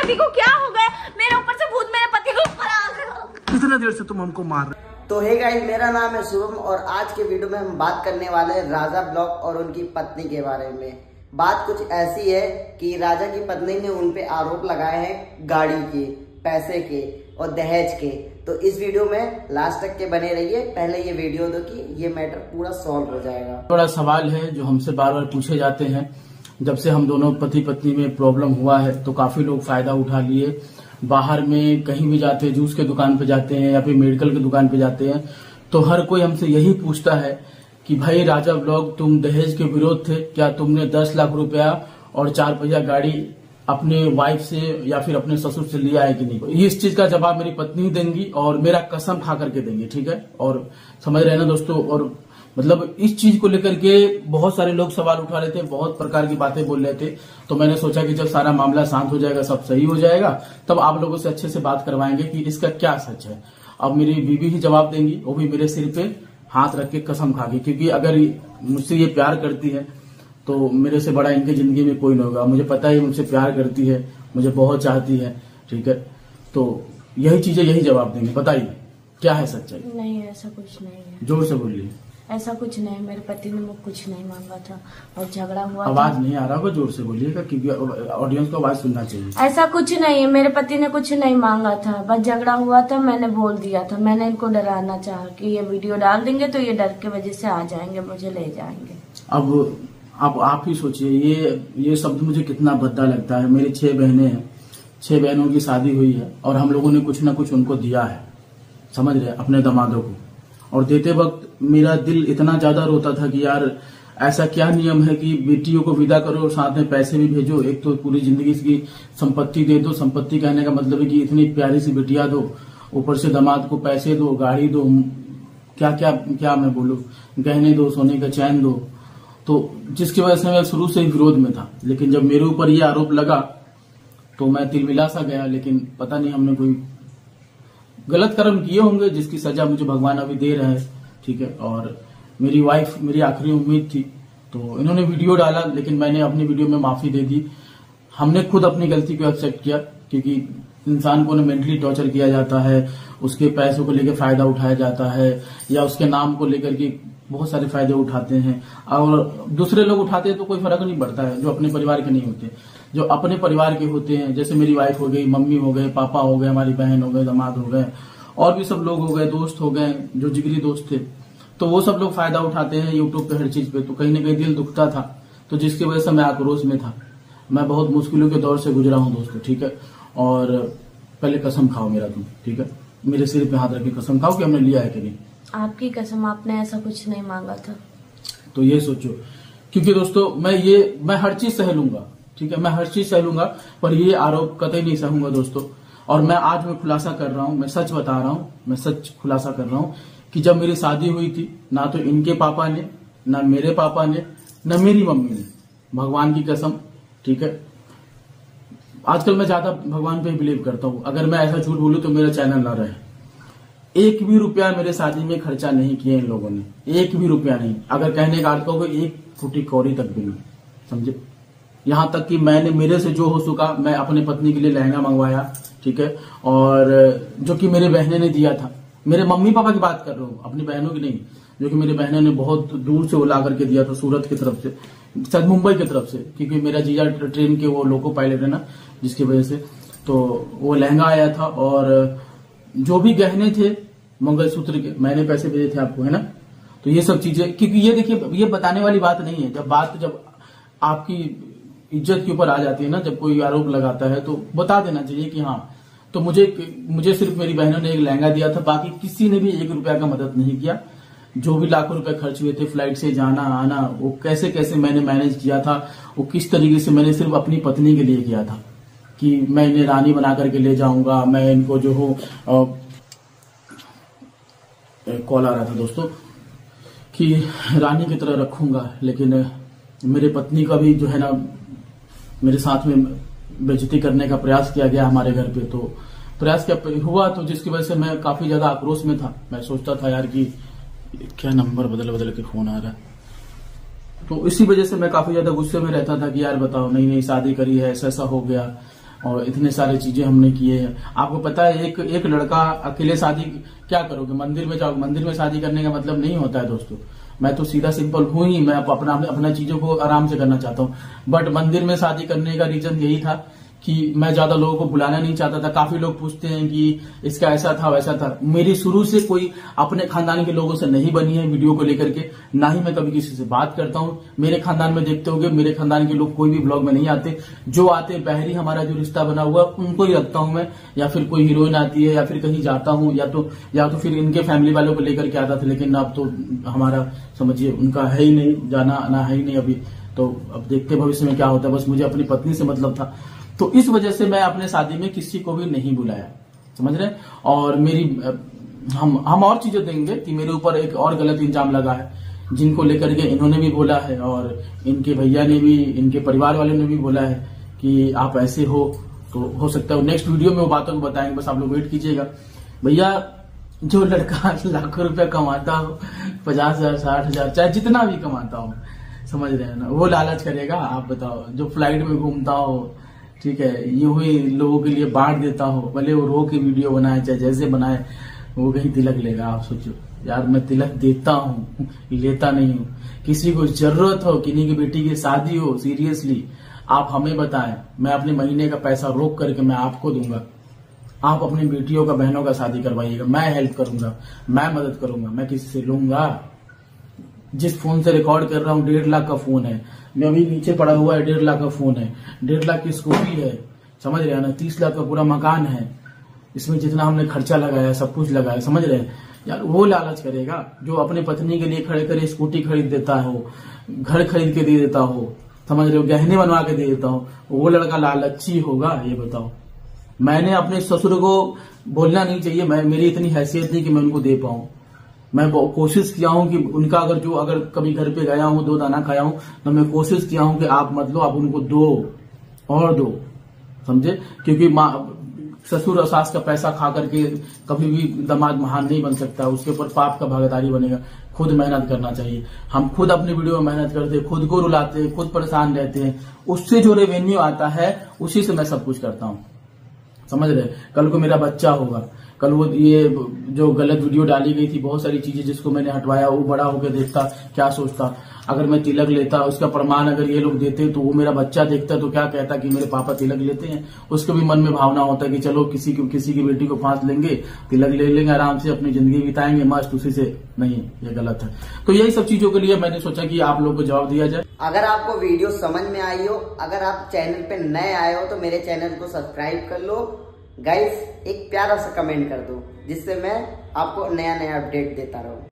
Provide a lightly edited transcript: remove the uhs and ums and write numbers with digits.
पति को क्या हो गया? मेरे ऊपर से भूत मेरे पति को ऊपर आ गया। कितना देर से तुम हमको मार रहे? तो हे गाइस, मेरा नाम है शुभम और आज के वीडियो में हम बात करने वाले हैं राजा ब्लॉग और उनकी पत्नी के बारे में। बात कुछ ऐसी है कि राजा की पत्नी ने उन पे आरोप लगाए हैं गाड़ी के, पैसे के और दहेज के। तो इस वीडियो में लास्ट तक के बने रहिए। पहले ये वीडियो दो कि ये मैटर पूरा सॉल्व हो जाएगा। बड़ा सवाल है जो हमसे बार बार पूछे जाते हैं। जब से हम दोनों पति पत्नी में प्रॉब्लम हुआ है तो काफी लोग फायदा उठा लिए। बाहर में कहीं भी जाते हैं, जूस के दुकान पे जाते हैं या फिर मेडिकल की दुकान पे जाते हैं, तो हर कोई हमसे यही पूछता है कि भाई राजा ब्लॉग, तुम दहेज के विरोध थे क्या? तुमने 10 लाख रुपया और 4 पहिया गाड़ी अपने वाइफ से या फिर अपने ससुर से लिया है कि नहीं? इस चीज का जवाब मेरी पत्नी देंगी और मेरा कसम खा करके देंगी, ठीक है? और समझ रहे हैं ना दोस्तों? और मतलब इस चीज को लेकर के बहुत सारे लोग सवाल उठा रहे थे, बहुत प्रकार की बातें बोल रहे थे। तो मैंने सोचा कि जब सारा मामला शांत हो जाएगा, सब सही हो जाएगा, तब आप लोगों से अच्छे से बात करवाएंगे कि इसका क्या सच है। अब मेरी बीवी ही जवाब देंगी, वो भी मेरे सिर पे हाथ रख के कसम खा के, क्योंकि अगर मुझसे ये प्यार करती है तो मेरे से बड़ा इनकी जिंदगी में कोई नहीं होगा। मुझे पता है मुझसे प्यार करती है, मुझे बहुत चाहती है, ठीक है? तो यही चीजें यही जवाब देंगे। बताइए क्या है सच्चाई? नहीं, ऐसा कुछ नहीं है। जोर से बोलिए। ऐसा कुछ नहीं, मेरे पति ने मुझे कुछ नहीं मांगा था और झगड़ा हुआ। आवाज नहीं आ रहा होगा, जोर से बोलिएगा क्योंकि ऑडियंस को आवाज सुनना चाहिए। ऐसा कुछ नहीं है, मेरे पति ने कुछ नहीं मांगा था, बस झगड़ा हुआ था, मैंने बोल दिया था। मैंने इनको डराना चाहा कि ये वीडियो डाल देंगे तो ये डर के वजह से आ जाएंगे, मुझे ले जाएंगे। अब आप ही सोचिए, ये शब्द मुझे कितना भद्दा लगता है। मेरी 6 बहनें हैं, 6 बहनों की शादी हुई है और हम लोगों ने कुछ ना कुछ उनको दिया है, समझ रहे, अपने दामादों को। और देते वक्त मेरा दिल इतना ज्यादा रोता था कि यार ऐसा क्या नियम है कि बेटियों को विदा करो और साथ में पैसे भी भेजो। एक तो पूरी जिंदगी की संपत्ति दे दो। संपत्ति कहने का मतलब है कि इतनी प्यारी सी बेटियां दो, ऊपर से दामाद को पैसे दो, गाड़ी दो, क्या क्या क्या मैं बोलूं, गहने दो, सोने का चैन दो। तो जिसकी वजह से मैं शुरू से ही विरोध में था। लेकिन जब मेरे ऊपर ये आरोप लगा तो मैं तिलमिला सा गया। लेकिन पता नहीं हमने कोई गलत कर्म किए होंगे जिसकी सजा मुझे भगवान अभी दे रहे हैं, ठीक है? और मेरी वाइफ मेरी आखिरी उम्मीद थी, तो इन्होंने वीडियो डाला लेकिन मैंने अपनी वीडियो में माफी दे दी। हमने खुद अपनी गलती को एक्सेप्ट किया, क्योंकि इंसान को मेंटली टॉर्चर किया जाता है, उसके पैसों को लेकर फायदा उठाया जाता है या उसके नाम को लेकर के बहुत सारे फायदे उठाते हैं। और दूसरे लोग उठाते हैं तो कोई फर्क नहीं पड़ता है, जो अपने परिवार के नहीं होते। जो अपने परिवार के होते हैं, जैसे मेरी वाइफ हो गई, मम्मी हो गए, पापा हो गए, हमारी बहन हो गए, दामाद हो गए, और भी सब लोग हो गए, दोस्त हो गए, जो जिगरी दोस्त थे, तो वो सब लोग फायदा उठाते हैं यूट्यूब पे हर चीज पे। तो कहीं ना कहीं दिल दुखता था, तो जिसकी वजह से मैं आक्रोश में था। मैं बहुत मुश्किलों के दौर से गुजरा हूँ दोस्तों, ठीक है? और पहले कसम खाओ मेरा तुम, ठीक है? मेरे सिर पे हाथ रख के कसम खाओ कि हमने लिया है कि नहीं। आपकी कसम, आपने ऐसा कुछ नहीं मांगा था। तो ये सोचो, क्योंकि दोस्तों मैं हर चीज सह लूंगा, ठीक है? मैं हर चीज सह लूंगा, पर ये आरोप कतई नहीं सहूंगा दोस्तों। और मैं आज में खुलासा कर रहा हूं, मैं सच बता रहा हूं, मैं सच खुलासा कर रहा हूं कि जब मेरी शादी हुई थी, ना तो इनके पापा ने, ना मेरे पापा ने, ना मेरी मम्मी ने, भगवान की कसम, ठीक है? आजकल मैं ज्यादा भगवान पे बिलीव करता हूं। अगर मैं ऐसा झूठ बोलूं तो मेरा चैनल ना रहे। 1 भी रुपया मेरे शादी में खर्चा नहीं किए इन लोगों ने, 1 भी रुपया नहीं। अगर कहने का अर्थ होगा 1 फुटी कौड़ी तक भी नहीं, समझे? यहाँ तक कि मैंने मेरे से जो हो सका मैं अपने पत्नी के लिए लहंगा मंगवाया, ठीक है? और जो कि मेरे बहने ने दिया था। मेरे मम्मी पापा की बात कर रहा हूँ, अपनी बहनों की नहीं, जो कि मेरी बहनों ने बहुत दूर से वो ला करके दिया था, सूरत की तरफ से, शायद मुंबई की तरफ से, क्योंकि मेरा जीजा ट्रेन के वो लोको पायलट है ना, जिसकी वजह से। तो वो लहंगा आया था और जो भी गहने थे मंगलसूत्र के, मैंने पैसे भेजे थे आपको, है ना? तो ये सब चीजें, क्योंकि ये देखिए, ये बताने वाली बात नहीं है। जब आपकी इज्जत के ऊपर आ जाती है ना, जब कोई आरोप लगाता है तो बता देना चाहिए कि हाँ। तो मुझे सिर्फ मेरी बहनों ने एक लहंगा दिया था, बाकी किसी ने भी 1 रुपया का मदद नहीं किया। जो भी लाखों रुपए खर्च हुए थे, फ्लाइट से जाना आना, वो कैसे कैसे मैंने मैनेज किया था, वो किस तरीके से मैंने सिर्फ अपनी पत्नी के लिए किया था कि मैं इन्हें रानी बना करके ले जाऊंगा, मैं इनको जो हो कॉल आ रहा था दोस्तों कि रानी की तरह रखूंगा। लेकिन मेरे पत्नी का भी जो है ना, मेरे साथ में बेइज्जती करने का प्रयास किया गया हमारे घर पे। तो प्रयास क्या हुआ, तो जिसकी वजह से मैं काफी ज्यादा आक्रोश में था। मैं सोचता था यार कि क्या नंबर बदल के फोन आ रहा है, तो इसी वजह से मैं काफी ज्यादा गुस्से में रहता था कि यार बताओ, नई नई शादी करी है, ऐसा ऐसा हो गया। और इतने सारे चीजें हमने किए हैं। आपको पता है एक लड़का अकेले शादी क्या करोगे, मंदिर में जाओगे, मंदिर में शादी करने का मतलब नहीं होता है दोस्तों। मैं तो सीधा सिंपल हूं ही, मैं अपना चीजों को आराम से करना चाहता हूँ, बट मंदिर में शादी करने का रीजन यही था कि मैं ज्यादा लोगों को बुलाना नहीं चाहता था। काफी लोग पूछते हैं कि इसका ऐसा था वैसा था। मेरी शुरू से कोई अपने खानदान के लोगों से नहीं बनी है वीडियो को लेकर के, ना ही मैं कभी किसी से बात करता हूं। मेरे खानदान में देखते होंगे, मेरे खानदान के लोग कोई भी ब्लॉग में नहीं आते। जो आते बहरी हमारा जो रिश्ता बना हुआ उनको ही रखता हूं मैं, या फिर कोई हीरोइन आती है या फिर कहीं जाता हूं या तो फिर इनके फैमिली वालों को लेकर के आता था। लेकिन अब तो हमारा समझिए उनका है ही नहीं, जाना आना है ही नहीं अभी। तो अब देखते भविष्य में क्या होता है। बस मुझे अपनी पत्नी से मतलब था, तो इस वजह से मैं अपने शादी में किसी को भी नहीं बुलाया, समझ रहे। और मेरी हम और चीजें देंगे कि मेरे ऊपर एक और गलत इल्जाम लगा है, जिनको लेकर के इन्होंने भी बोला है और इनके भैया ने भी, इनके परिवार वालों ने भी बोला है कि आप ऐसे हो। तो हो सकता है नेक्स्ट वीडियो में वो बातों को बताएंगे, बस आप लोग वेट कीजिएगा। भैया जो लड़का लाखों रुपया कमाता हो, 50,000 60,000 चाहे जितना भी कमाता हो, समझ रहे हैं ना, वो लालच करेगा। आप बताओ, जो फ्लाइट में घूमता हो, ठीक है, ये हुई लोगों के लिए बांट देता हो, भले वो रो के वीडियो बनाए चाहे जैसे बनाए, वो कहीं तिलक लेगा। आप सोचो यार, मैं तिलक देता हूँ, लेता नहीं हूँ। किसी को जरूरत हो, किन्हीं की बेटी की शादी हो, सीरियसली आप हमें बताएं, मैं अपने महीने का पैसा रोक करके मैं आपको दूंगा। आप अपनी बेटियों का, बहनों का शादी करवाइएगा, मैं हेल्प करूंगा, मैं मदद करूंगा, मैं किसी से लूंगा। जिस फोन से रिकॉर्ड कर रहा हूँ 1.5 लाख का फोन है, मैं अभी नीचे पड़ा हुआ है 1.5 लाख का फोन है, 1.5 लाख की स्कूटी है, समझ रहे हैं ना, 30 लाख का पूरा मकान है। इसमें जितना हमने खर्चा लगाया, सब कुछ लगाया, समझ रहे हैं यार। वो लालच करेगा जो अपने पत्नी के लिए खड़े करे स्कूटी खरीद देता हो, घर खरीद के दे देता हो, समझ रहे हो, गहने बनवा के दे देता हो, वो लड़का लालची होगा? ये बताओ। मैंने अपने ससुर को बोलना नहीं चाहिए, मेरी इतनी हैसियत नहीं कि मैं उनको दे पाऊं। मैं कोशिश किया हूं कि उनका अगर कभी घर पे गया हूं, 2 दाना खाया हूं, तो मैं कोशिश किया हूं कि आप मत लो, आप उनको दो और दो, समझे। क्योंकि ससुर और सास का पैसा खा करके कभी भी दामाद महान नहीं बन सकता, उसके ऊपर पाप का भागीदारी बनेगा। खुद मेहनत करना चाहिए। हम खुद अपनी वीडियो में मेहनत करते हैं, खुद को रुलाते हैं, खुद परेशान रहते हैं, उससे जो रेवेन्यू आता है उसी से मैं सब कुछ करता हूँ, समझ रहे। कल को मेरा बच्चा होगा, कल वो ये जो गलत वीडियो डाली गई थी, बहुत सारी चीजें जिसको मैंने हटवाया, वो बड़ा होकर देखता क्या सोचता। अगर मैं तिलक लेता, उसका प्रमाण अगर ये लोग देते, तो वो मेरा बच्चा देखता तो क्या कहता कि मेरे पापा तिलक लेते हैं। उसके भी मन में भावना होता कि चलो किसी की बेटी को फांस लेंगे, तिलक ले लेंगे, आराम से अपनी जिंदगी बिताएंगे मस्त उसी से। नहीं, ये गलत है। तो यही सब चीजों के लिए मैंने सोचा कि आप लोगों को जवाब दिया जाए। अगर आपको वीडियो समझ में आई हो, अगर आप चैनल पे नए आए हो, तो मेरे चैनल को सब्सक्राइब कर लो। गाइस एक प्यारा सा कमेंट कर दो, जिससे मैं आपको नया अपडेट देता रहूं।